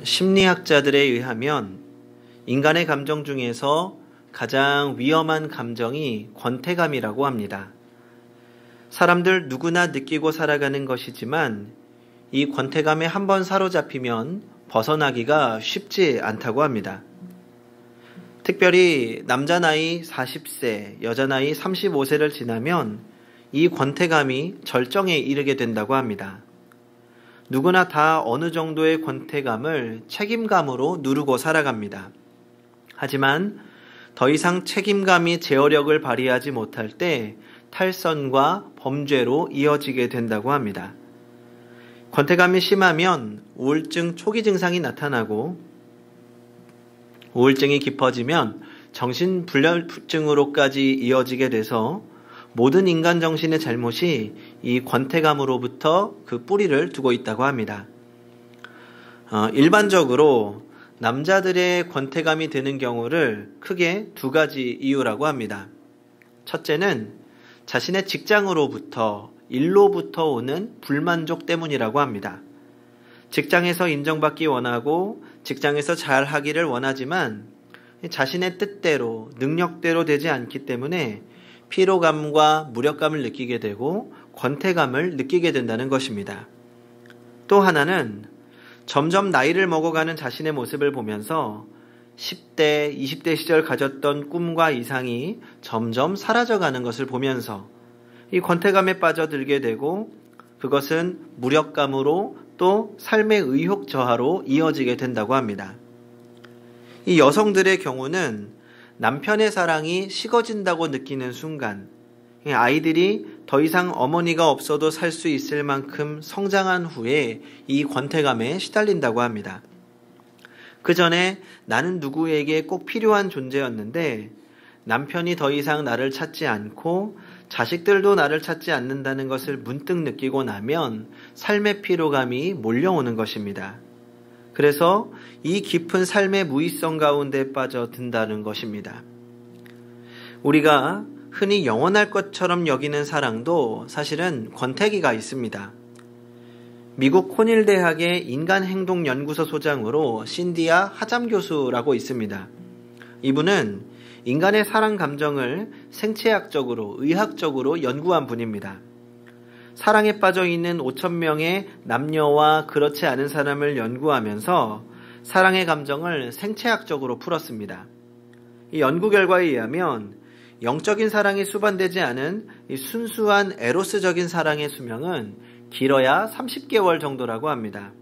심리학자들에 의하면 인간의 감정 중에서 가장 위험한 감정이 권태감이라고 합니다. 사람들 누구나 느끼고 살아가는 것이지만 이 권태감에 한번 사로잡히면 벗어나기가 쉽지 않다고 합니다. 특별히 남자 나이 40세, 여자 나이 35세를 지나면 이 권태감이 절정에 이르게 된다고 합니다. 누구나 다 어느 정도의 권태감을 책임감으로 누르고 살아갑니다. 하지만 더 이상 책임감이 제어력을 발휘하지 못할 때 탈선과 범죄로 이어지게 된다고 합니다. 권태감이 심하면 우울증 초기 증상이 나타나고 우울증이 깊어지면 정신불면증으로까지 이어지게 돼서 모든 인간 정신의 잘못이 이 권태감으로부터 그 뿌리를 두고 있다고 합니다. 일반적으로 남자들의 권태감이 드는 경우를 크게 두 가지 이유라고 합니다. 첫째는 자신의 직장으로부터, 일로부터 오는 불만족 때문이라고 합니다. 직장에서 인정받기 원하고 직장에서 잘 하기를 원하지만 자신의 뜻대로, 능력대로 되지 않기 때문에 피로감과 무력감을 느끼게 되고 권태감을 느끼게 된다는 것입니다. 또 하나는 점점 나이를 먹어가는 자신의 모습을 보면서 10대, 20대 시절 가졌던 꿈과 이상이 점점 사라져가는 것을 보면서 이 권태감에 빠져들게 되고 그것은 무력감으로 또 삶의 의욕 저하로 이어지게 된다고 합니다. 이 여성들의 경우는 남편의 사랑이 식어진다고 느끼는 순간 아이들이 더 이상 어머니가 없어도 살 수 있을 만큼 성장한 후에 이 권태감에 시달린다고 합니다. 그 전에 나는 누구에게 꼭 필요한 존재였는데 남편이 더 이상 나를 찾지 않고 자식들도 나를 찾지 않는다는 것을 문득 느끼고 나면 삶의 피로감이 몰려오는 것입니다. 그래서 이 깊은 삶의 무의성 가운데 빠져든다는 것입니다. 우리가 흔히 영원할 것처럼 여기는 사랑도 사실은 권태기가 있습니다. 미국 코닐 대학의 인간행동연구소 소장으로 신디아 하잠 교수라고 있습니다. 이분은 인간의 사랑 감정을 생체학적으로, 의학적으로 연구한 분입니다. 사랑에 빠져 있는 5,000명의 남녀와 그렇지 않은 사람을 연구하면서 사랑의 감정을 생체학적으로 풀었습니다. 이 연구 결과에 의하면 영적인 사랑이 수반되지 않은 이 순수한 에로스적인 사랑의 수명은 길어야 30개월 정도라고 합니다.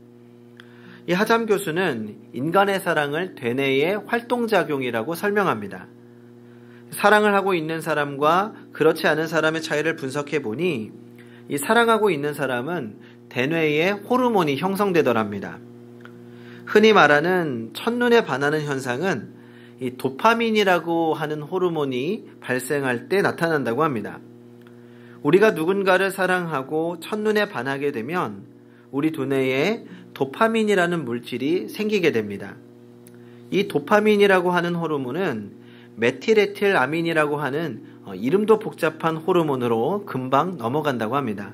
이 하잠 교수는 인간의 사랑을 되뇌의 활동작용이라고 설명합니다. 사랑을 하고 있는 사람과 그렇지 않은 사람의 차이를 분석해 보니 이 사랑하고 있는 사람은 대뇌에 호르몬이 형성되더랍니다. 흔히 말하는 첫눈에 반하는 현상은 이 도파민이라고 하는 호르몬이 발생할 때 나타난다고 합니다. 우리가 누군가를 사랑하고 첫눈에 반하게 되면 우리 두뇌에 도파민이라는 물질이 생기게 됩니다. 이 도파민이라고 하는 호르몬은 메틸에틸아민이라고 하는 이름도 복잡한 호르몬으로 금방 넘어간다고 합니다.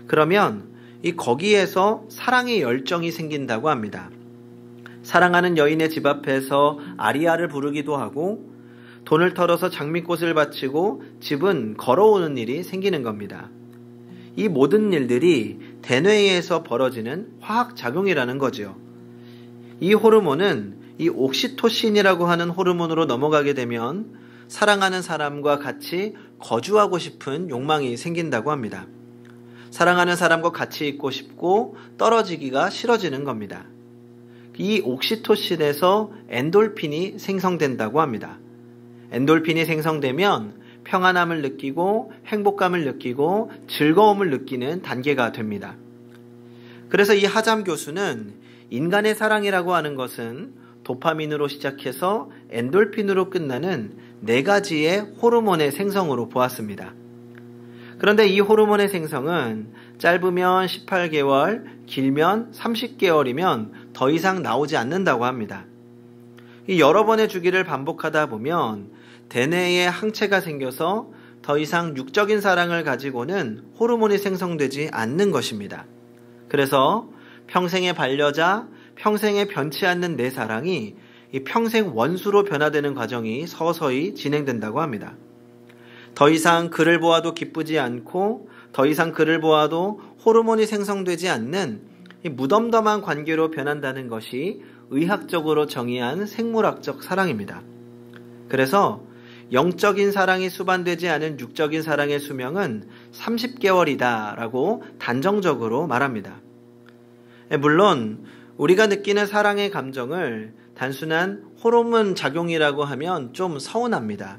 그러면 거기에서 사랑의 열정이 생긴다고 합니다. 사랑하는 여인의 집 앞에서 아리아를 부르기도 하고 돈을 털어서 장미꽃을 바치고 집은 걸어오는 일이 생기는 겁니다. 이 모든 일들이 대뇌에서 벌어지는 화학작용이라는 거죠. 이 호르몬은 이 옥시토신이라고 하는 호르몬으로 넘어가게 되면 사랑하는 사람과 같이 거주하고 싶은 욕망이 생긴다고 합니다. 사랑하는 사람과 같이 있고 싶고 떨어지기가 싫어지는 겁니다. 이 옥시토신에서 엔돌핀이 생성된다고 합니다. 엔돌핀이 생성되면 평안함을 느끼고 행복감을 느끼고 즐거움을 느끼는 단계가 됩니다. 그래서 이 하잠 교수는 인간의 사랑이라고 하는 것은 도파민으로 시작해서 엔돌핀으로 끝나는 4가지의 호르몬의 생성으로 보았습니다. 그런데 이 호르몬의 생성은 짧으면 18개월, 길면 30개월이면 더 이상 나오지 않는다고 합니다. 이 여러 번의 주기를 반복하다 보면 대뇌에 항체가 생겨서 더 이상 육적인 사랑을 가지고는 호르몬이 생성되지 않는 것입니다. 그래서 평생의 반려자, 평생에 변치 않는 내 사랑이 이 평생 원수로 변화되는 과정이 서서히 진행된다고 합니다. 더 이상 그를 보아도 기쁘지 않고 더 이상 그를 보아도 호르몬이 생성되지 않는 이 무덤덤한 관계로 변한다는 것이 의학적으로 정의한 생물학적 사랑입니다. 그래서 영적인 사랑이 수반되지 않은 육적인 사랑의 수명은 30개월이다 라고 단정적으로 말합니다. 물론 우리가 느끼는 사랑의 감정을 단순한 호르몬 작용이라고 하면 좀 서운합니다.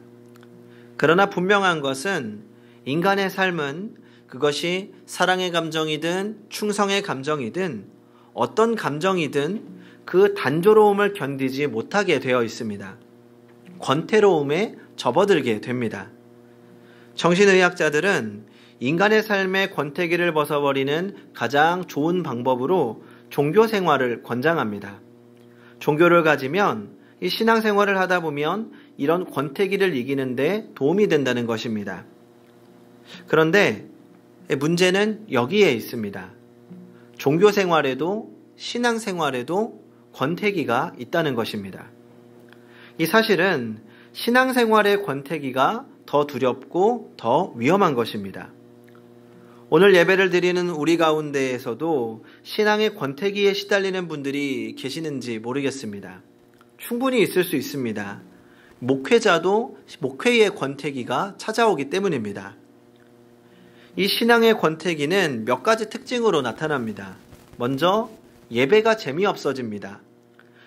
그러나 분명한 것은 인간의 삶은 그것이 사랑의 감정이든 충성의 감정이든 어떤 감정이든 그 단조로움을 견디지 못하게 되어 있습니다. 권태로움에 접어들게 됩니다. 정신의학자들은 인간의 삶의 권태기를 벗어버리는 가장 좋은 방법으로 종교 생활을 권장합니다. 종교를 가지면 이 신앙생활을 하다 보면 이런 권태기를 이기는데 도움이 된다는 것입니다. 그런데 문제는 여기에 있습니다. 종교 생활에도 신앙생활에도 권태기가 있다는 것입니다. 이 사실은 신앙생활의 권태기가 더 두렵고 더 위험한 것입니다. 오늘 예배를 드리는 우리 가운데에서도 신앙의 권태기에 시달리는 분들이 계시는지 모르겠습니다. 충분히 있을 수 있습니다. 목회자도 목회의 권태기가 찾아오기 때문입니다. 이 신앙의 권태기는 몇 가지 특징으로 나타납니다. 먼저 예배가 재미없어집니다.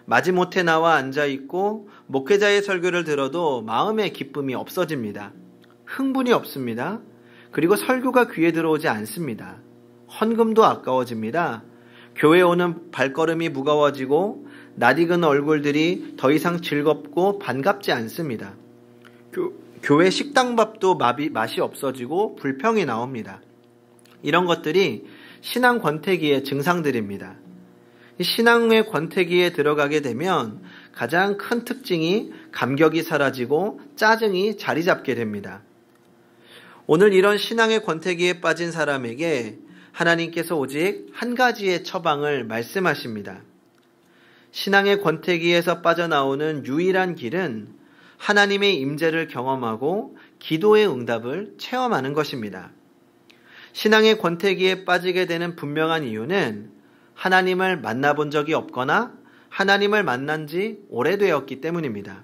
마지못해 나와 앉아있고 목회자의 설교를 들어도 마음의 기쁨이 없어집니다. 흥분이 없습니다. 그리고 설교가 귀에 들어오지 않습니다. 헌금도 아까워집니다. 교회에 오는 발걸음이 무거워지고 낯익은 얼굴들이 더 이상 즐겁고 반갑지 않습니다. 교회 식당밥도 맛이 없어지고 불평이 나옵니다. 이런 것들이 신앙 권태기의 증상들입니다. 신앙의 권태기에 들어가게 되면 가장 큰 특징이 감격이 사라지고 짜증이 자리 잡게 됩니다. 오늘 이런 신앙의 권태기에 빠진 사람에게 하나님께서 오직 한 가지의 처방을 말씀하십니다. 신앙의 권태기에서 빠져나오는 유일한 길은 하나님의 임재를 경험하고 기도의 응답을 체험하는 것입니다. 신앙의 권태기에 빠지게 되는 분명한 이유는 하나님을 만나본 적이 없거나 하나님을 만난 지 오래되었기 때문입니다.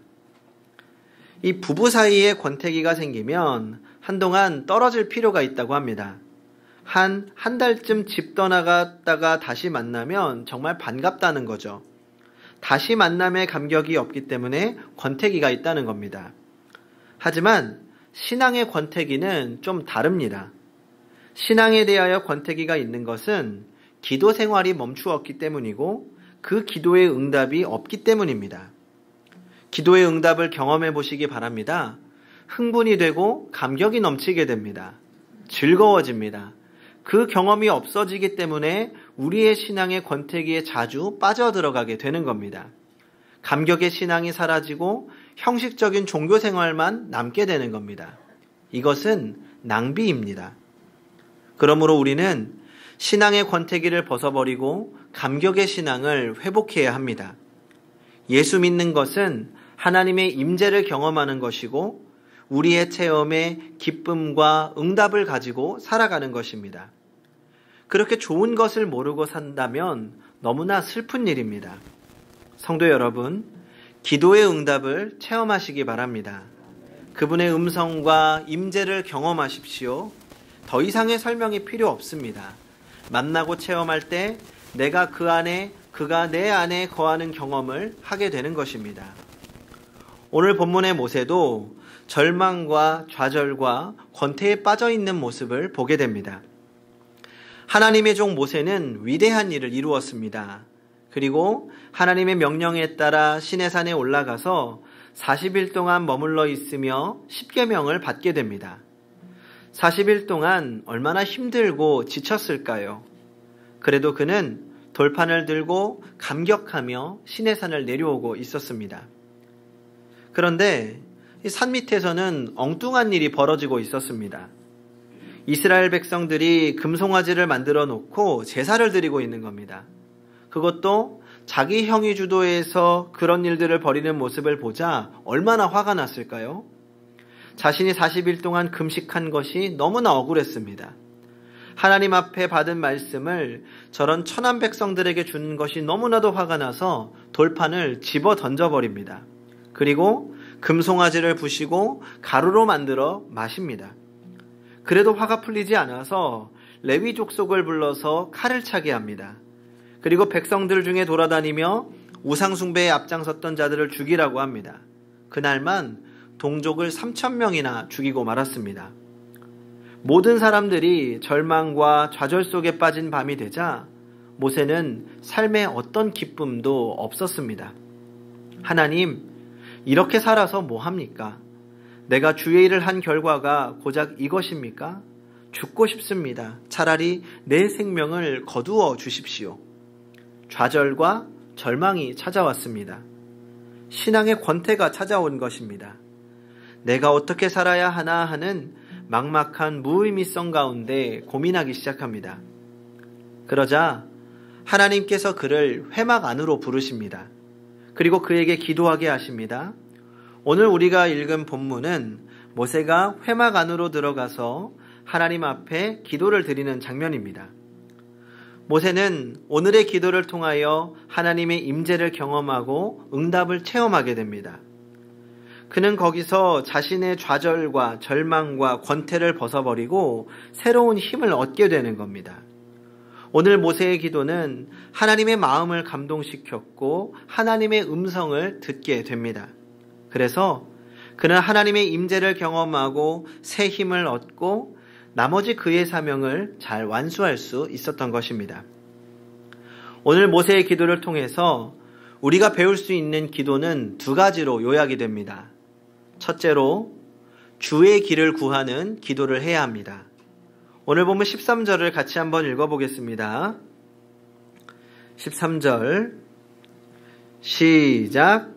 이 부부 사이에 권태기가 생기면 한동안 떨어질 필요가 있다고 합니다. 한 달쯤 집 떠나갔다가 다시 만나면 정말 반갑다는 거죠. 다시 만남의 감격이 없기 때문에 권태기가 있다는 겁니다. 하지만 신앙의 권태기는 좀 다릅니다. 신앙에 대하여 권태기가 있는 것은 기도 생활이 멈추었기 때문이고 그 기도의 응답이 없기 때문입니다. 기도의 응답을 경험해 보시기 바랍니다. 흥분이 되고 감격이 넘치게 됩니다. 즐거워집니다. 그 경험이 없어지기 때문에 우리의 신앙의 권태기에 자주 빠져들어가게 되는 겁니다. 감격의 신앙이 사라지고 형식적인 종교 생활만 남게 되는 겁니다. 이것은 낭비입니다. 그러므로 우리는 신앙의 권태기를 벗어버리고 감격의 신앙을 회복해야 합니다. 예수 믿는 것은 하나님의 임재를 경험하는 것이고 우리의 체험에 기쁨과 응답을 가지고 살아가는 것입니다. 그렇게 좋은 것을 모르고 산다면 너무나 슬픈 일입니다. 성도 여러분, 기도의 응답을 체험하시기 바랍니다. 그분의 음성과 임재를 경험하십시오. 더 이상의 설명이 필요 없습니다. 만나고 체험할 때 내가 그 안에, 그가 내 안에 거하는 경험을 하게 되는 것입니다. 오늘 본문의 모세도 절망과 좌절과 권태에 빠져있는 모습을 보게 됩니다. 하나님의 종 모세는 위대한 일을 이루었습니다. 그리고 하나님의 명령에 따라 시내산에 올라가서 40일 동안 머물러 있으며 십계명을 받게 됩니다. 40일 동안 얼마나 힘들고 지쳤을까요? 그래도 그는 돌판을 들고 감격하며 시내산을 내려오고 있었습니다. 그런데 이 산 밑에서는 엉뚱한 일이 벌어지고 있었습니다. 이스라엘 백성들이 금송아지를 만들어 놓고 제사를 드리고 있는 겁니다. 그것도 자기 형이 주도해서 그런 일들을 벌이는 모습을 보자 얼마나 화가 났을까요? 자신이 40일 동안 금식한 것이 너무나 억울했습니다. 하나님 앞에 받은 말씀을 저런 천한 백성들에게 준 것이 너무나도 화가 나서 돌판을 집어 던져버립니다. 그리고 금송아지를 부시고 가루로 만들어 마십니다. 그래도 화가 풀리지 않아서 레위 족속을 불러서 칼을 차게 합니다. 그리고 백성들 중에 돌아다니며 우상숭배에 앞장섰던 자들을 죽이라고 합니다. 그날만 동족을 3,000명이나 죽이고 말았습니다. 모든 사람들이 절망과 좌절 속에 빠진 밤이 되자 모세는 삶에 어떤 기쁨도 없었습니다. 하나님, 이렇게 살아서 뭐 합니까? 내가 주의 일을 한 결과가 고작 이것입니까? 죽고 싶습니다. 차라리 내 생명을 거두어 주십시오. 좌절과 절망이 찾아왔습니다. 신앙의 권태가 찾아온 것입니다. 내가 어떻게 살아야 하나 하는 막막한 무의미성 가운데 고민하기 시작합니다. 그러자 하나님께서 그를 회막 안으로 부르십니다. 그리고 그에게 기도하게 하십니다. 오늘 우리가 읽은 본문은 모세가 회막 안으로 들어가서 하나님 앞에 기도를 드리는 장면입니다. 모세는 오늘의 기도를 통하여 하나님의 임재를 경험하고 응답을 체험하게 됩니다. 그는 거기서 자신의 좌절과 절망과 권태를 벗어버리고 새로운 힘을 얻게 되는 겁니다. 오늘 모세의 기도는 하나님의 마음을 감동시켰고 하나님의 음성을 듣게 됩니다. 그래서 그는 하나님의 임재를 경험하고 새 힘을 얻고 나머지 그의 사명을 잘 완수할 수 있었던 것입니다. 오늘 모세의 기도를 통해서 우리가 배울 수 있는 기도는 두 가지로 요약이 됩니다. 첫째로 주의 길을 구하는 기도를 해야 합니다. 오늘 보면 13절을 같이 한번 읽어보겠습니다. 13절 시작.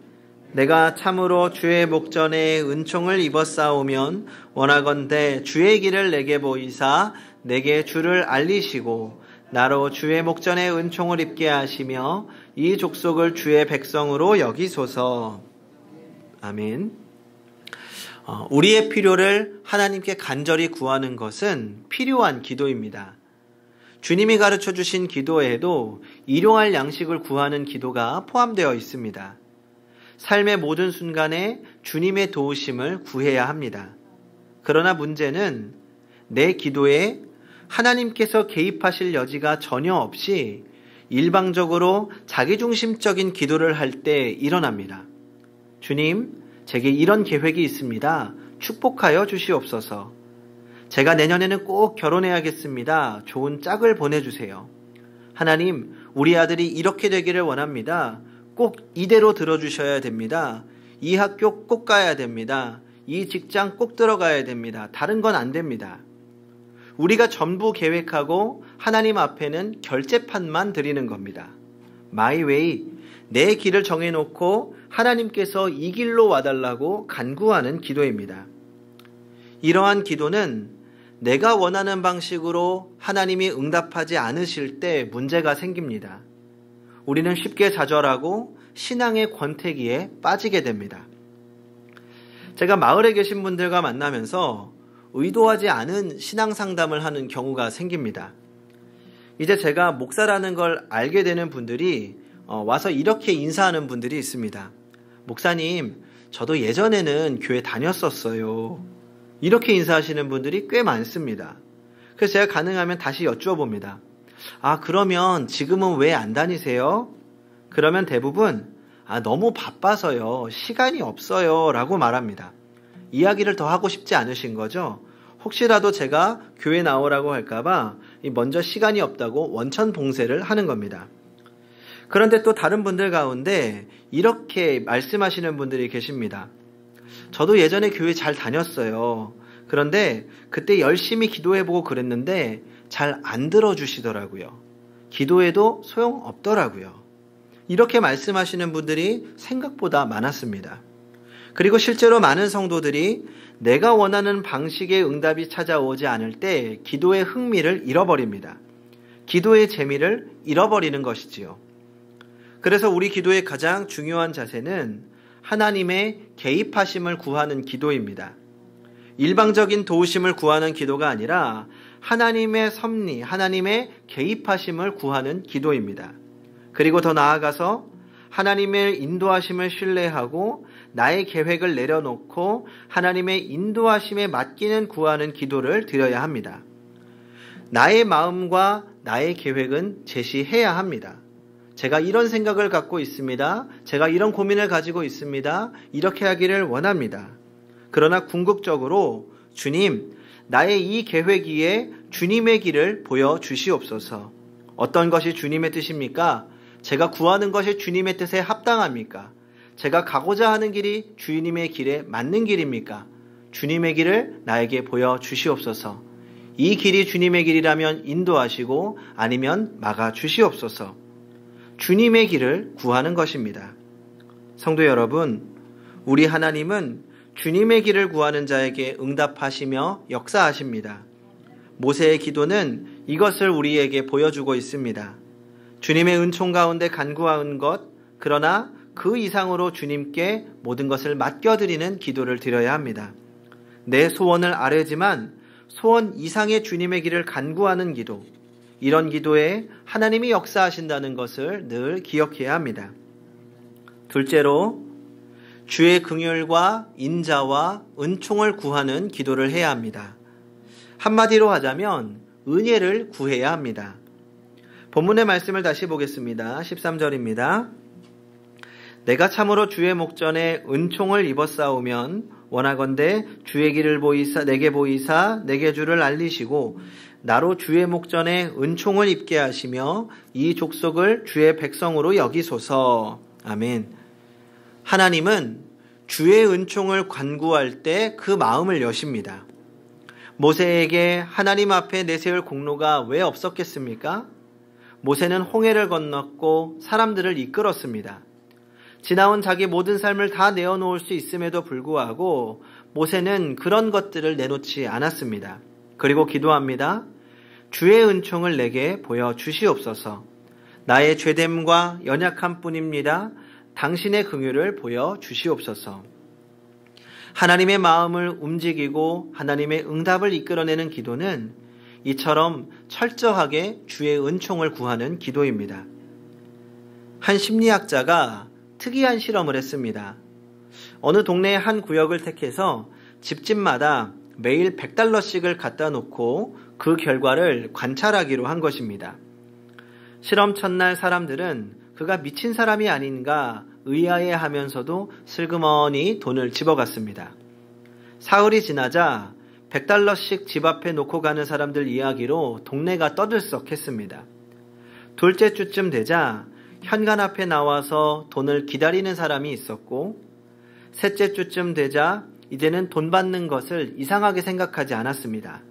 내가 참으로 주의 목전에 은총을 입었사오면 원하건대 주의 길을 내게 보이사 내게 주를 알리시고 나로 주의 목전에 은총을 입게 하시며 이 족속을 주의 백성으로 여기소서. 아멘. 우리의 필요를 하나님께 간절히 구하는 것은 필요한 기도입니다. 주님이 가르쳐 주신 기도에도 일용할 양식을 구하는 기도가 포함되어 있습니다. 삶의 모든 순간에 주님의 도우심을 구해야 합니다. 그러나 문제는 내 기도에 하나님께서 개입하실 여지가 전혀 없이 일방적으로 자기중심적인 기도를 할 때 일어납니다. 주님, 제게 이런 계획이 있습니다. 축복하여 주시옵소서. 제가 내년에는 꼭 결혼해야겠습니다. 좋은 짝을 보내주세요. 하나님, 우리 아들이 이렇게 되기를 원합니다. 꼭 이대로 들어주셔야 됩니다. 이 학교 꼭 가야 됩니다. 이 직장 꼭 들어가야 됩니다. 다른 건 안 됩니다. 우리가 전부 계획하고 하나님 앞에는 결제판만 드리는 겁니다. My way, 내 길을 정해놓고 하나님께서 이 길로 와달라고 간구하는 기도입니다. 이러한 기도는 내가 원하는 방식으로 하나님이 응답하지 않으실 때 문제가 생깁니다. 우리는 쉽게 좌절하고 신앙의 권태기에 빠지게 됩니다. 제가 마을에 계신 분들과 만나면서 의도하지 않은 신앙 상담을 하는 경우가 생깁니다. 이제 제가 목사라는 걸 알게 되는 분들이 와서 이렇게 인사하는 분들이 있습니다. 목사님, 저도 예전에는 교회 다녔었어요. 이렇게 인사하시는 분들이 꽤 많습니다. 그래서 제가 가능하면 다시 여쭈어봅니다. 아, 그러면 지금은 왜 안 다니세요? 그러면 대부분 너무 바빠서요. 시간이 없어요. 라고 말합니다. 이야기를 더 하고 싶지 않으신 거죠? 혹시라도 제가 교회 나오라고 할까봐 먼저 시간이 없다고 원천 봉쇄를 하는 겁니다. 그런데 또 다른 분들 가운데 이렇게 말씀하시는 분들이 계십니다. 저도 예전에 교회 잘 다녔어요. 그런데 그때 열심히 기도해보고 그랬는데 잘 안 들어주시더라고요. 기도해도 소용없더라고요. 이렇게 말씀하시는 분들이 생각보다 많았습니다. 그리고 실제로 많은 성도들이 내가 원하는 방식의 응답이 찾아오지 않을 때 기도의 흥미를 잃어버립니다. 기도의 재미를 잃어버리는 것이지요. 그래서 우리 기도의 가장 중요한 자세는 하나님의 개입하심을 구하는 기도입니다. 일방적인 도우심을 구하는 기도가 아니라 하나님의 섭리, 하나님의 개입하심을 구하는 기도입니다. 그리고 더 나아가서 하나님의 인도하심을 신뢰하고 나의 계획을 내려놓고 하나님의 인도하심에 맡기는 구하는 기도를 드려야 합니다. 나의 마음과 나의 계획은 제시해야 합니다. 제가 이런 생각을 갖고 있습니다. 제가 이런 고민을 가지고 있습니다. 이렇게 하기를 원합니다. 그러나 궁극적으로 주님, 나의 이 계획 위에 주님의 길을 보여주시옵소서. 어떤 것이 주님의 뜻입니까? 제가 구하는 것이 주님의 뜻에 합당합니까? 제가 가고자 하는 길이 주님의 길에 맞는 길입니까? 주님의 길을 나에게 보여주시옵소서. 이 길이 주님의 길이라면 인도하시고 아니면 막아주시옵소서. 주님의 길을 구하는 것입니다. 성도 여러분, 우리 하나님은 주님의 길을 구하는 자에게 응답하시며 역사하십니다. 모세의 기도는 이것을 우리에게 보여주고 있습니다. 주님의 은총 가운데 간구한 것, 그러나 그 이상으로 주님께 모든 것을 맡겨드리는 기도를 드려야 합니다. 내 소원을 아뢰지만 소원 이상의 주님의 길을 간구하는 기도, 이런 기도에 하나님이 역사하신다는 것을 늘 기억해야 합니다. 둘째로, 주의 긍휼과 인자와 은총을 구하는 기도를 해야 합니다. 한마디로 하자면 은혜를 구해야 합니다. 본문의 말씀을 다시 보겠습니다. 13절입니다. 내가 참으로 주의 목전에 은총을 입었사오면 원하건대 주의 길을 내게 보이사 내게 주를 알리시고 나로 주의 목전에 은총을 입게 하시며 이 족속을 주의 백성으로 여기소서. 아멘. 하나님은 주의 은총을 간구할 때 그 마음을 여십니다. 모세에게 하나님 앞에 내세울 공로가 왜 없었겠습니까? 모세는 홍해를 건넜고 사람들을 이끌었습니다. 지나온 자기 모든 삶을 다 내어놓을 수 있음에도 불구하고 모세는 그런 것들을 내놓지 않았습니다. 그리고 기도합니다. 주의 은총을 내게 보여주시옵소서. 나의 죄됨과 연약함 뿐입니다. 당신의 긍휼을 보여주시옵소서. 하나님의 마음을 움직이고 하나님의 응답을 이끌어내는 기도는 이처럼 철저하게 주의 은총을 구하는 기도입니다. 한 심리학자가 특이한 실험을 했습니다. 어느 동네의 한 구역을 택해서 집집마다 매일 $100씩을 갖다 놓고 그 결과를 관찰하기로 한 것입니다. 실험 첫날 사람들은 그가 미친 사람이 아닌가 의아해하면서도 슬그머니 돈을 집어갔습니다. 사흘이 지나자 $100씩 집 앞에 놓고 가는 사람들 이야기로 동네가 떠들썩했습니다. 둘째 주쯤 되자 현관 앞에 나와서 돈을 기다리는 사람이 있었고, 셋째 주쯤 되자 이제는 돈 받는 것을 이상하게 생각하지 않았습니다.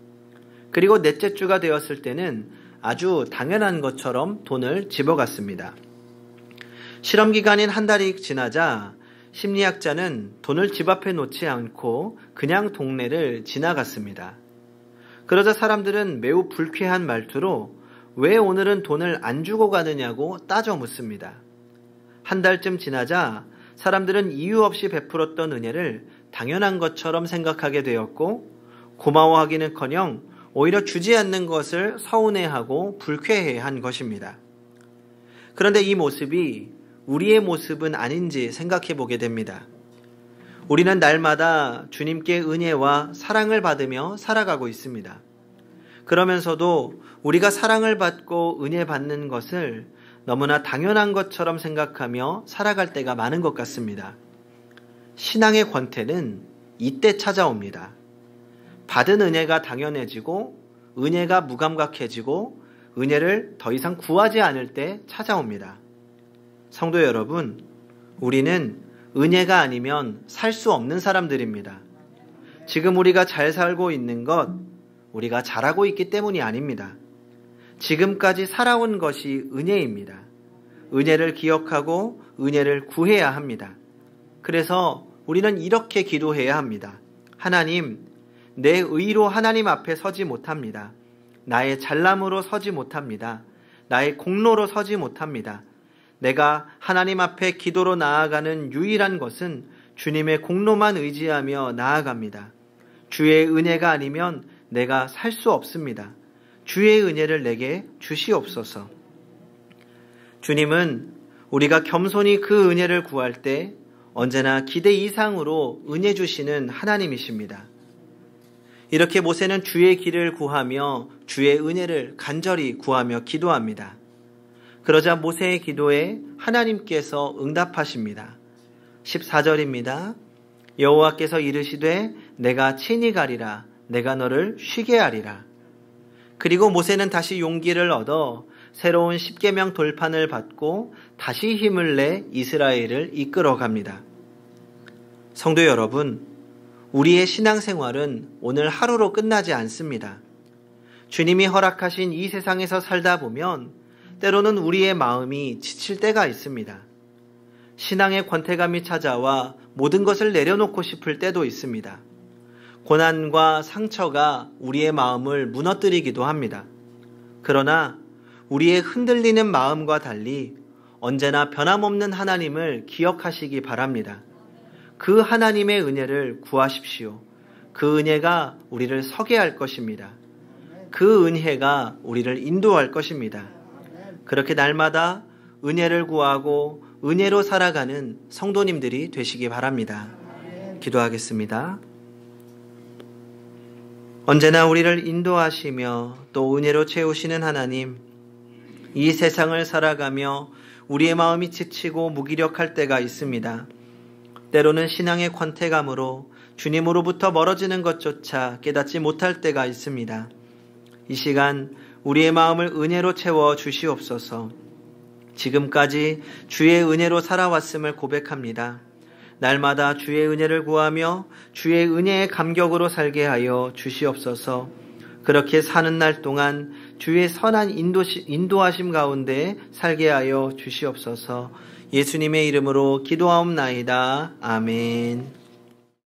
그리고 넷째 주가 되었을 때는 아주 당연한 것처럼 돈을 집어갔습니다. 실험 기간인 한 달이 지나자 심리학자는 돈을 집 앞에 놓지 않고 그냥 동네를 지나갔습니다. 그러자 사람들은 매우 불쾌한 말투로 왜 오늘은 돈을 안 주고 가느냐고 따져 묻습니다. 한 달쯤 지나자 사람들은 이유 없이 베풀었던 은혜를 당연한 것처럼 생각하게 되었고, 고마워하기는커녕 오히려 주지 않는 것을 서운해하고 불쾌해한 것입니다. 그런데 이 모습이 우리의 모습은 아닌지 생각해 보게 됩니다. 우리는 날마다 주님께 은혜와 사랑을 받으며 살아가고 있습니다. 그러면서도 우리가 사랑을 받고 은혜 받는 것을 너무나 당연한 것처럼 생각하며 살아갈 때가 많은 것 같습니다. 신앙의 권태는 이때 찾아옵니다. 받은 은혜가 당연해지고 은혜가 무감각해지고 은혜를 더 이상 구하지 않을 때 찾아옵니다. 성도 여러분, 우리는 은혜가 아니면 살 수 없는 사람들입니다. 지금 우리가 잘 살고 있는 것, 우리가 잘하고 있기 때문이 아닙니다. 지금까지 살아온 것이 은혜입니다. 은혜를 기억하고 은혜를 구해야 합니다. 그래서 우리는 이렇게 기도해야 합니다. 하나님, 내 의로 하나님 앞에 서지 못합니다. 나의 잘남으로 서지 못합니다. 나의 공로로 서지 못합니다. 내가 하나님 앞에 기도로 나아가는 유일한 것은 주님의 공로만 의지하며 나아갑니다. 주의 은혜가 아니면 내가 살 수 없습니다. 주의 은혜를 내게 주시옵소서. 주님은 우리가 겸손히 그 은혜를 구할 때 언제나 기대 이상으로 은혜 주시는 하나님이십니다. 이렇게 모세는 주의 길을 구하며 주의 은혜를 간절히 구하며 기도합니다. 그러자 모세의 기도에 하나님께서 응답하십니다. 14절입니다. 여호와께서 이르시되 내가 친히 가리라. 내가 너를 쉬게 하리라. 그리고 모세는 다시 용기를 얻어 새로운 십계명 돌판을 받고 다시 힘을 내 이스라엘을 이끌어갑니다. 성도 여러분, 우리의 신앙생활은 오늘 하루로 끝나지 않습니다. 주님이 허락하신 이 세상에서 살다 보면 때로는 우리의 마음이 지칠 때가 있습니다. 신앙의 권태감이 찾아와 모든 것을 내려놓고 싶을 때도 있습니다. 고난과 상처가 우리의 마음을 무너뜨리기도 합니다. 그러나 우리의 흔들리는 마음과 달리 언제나 변함없는 하나님을 기억하시기 바랍니다. 그 하나님의 은혜를 구하십시오. 그 은혜가 우리를 서게 할 것입니다. 그 은혜가 우리를 인도할 것입니다. 그렇게 날마다 은혜를 구하고 은혜로 살아가는 성도님들이 되시기 바랍니다. 기도하겠습니다. 언제나 우리를 인도하시며 또 은혜로 채우시는 하나님, 이 세상을 살아가며 우리의 마음이 지치고 무기력할 때가 있습니다. 때로는 신앙의 권태감으로 주님으로부터 멀어지는 것조차 깨닫지 못할 때가 있습니다. 이 시간 우리의 마음을 은혜로 채워 주시옵소서. 지금까지 주의 은혜로 살아왔음을 고백합니다. 날마다 주의 은혜를 구하며 주의 은혜의 감격으로 살게 하여 주시옵소서. 그렇게 사는 날 동안 주의 선한 인도하심 가운데 살게 하여 주시옵소서. 예수님의 이름으로 기도하옵나이다. 아멘.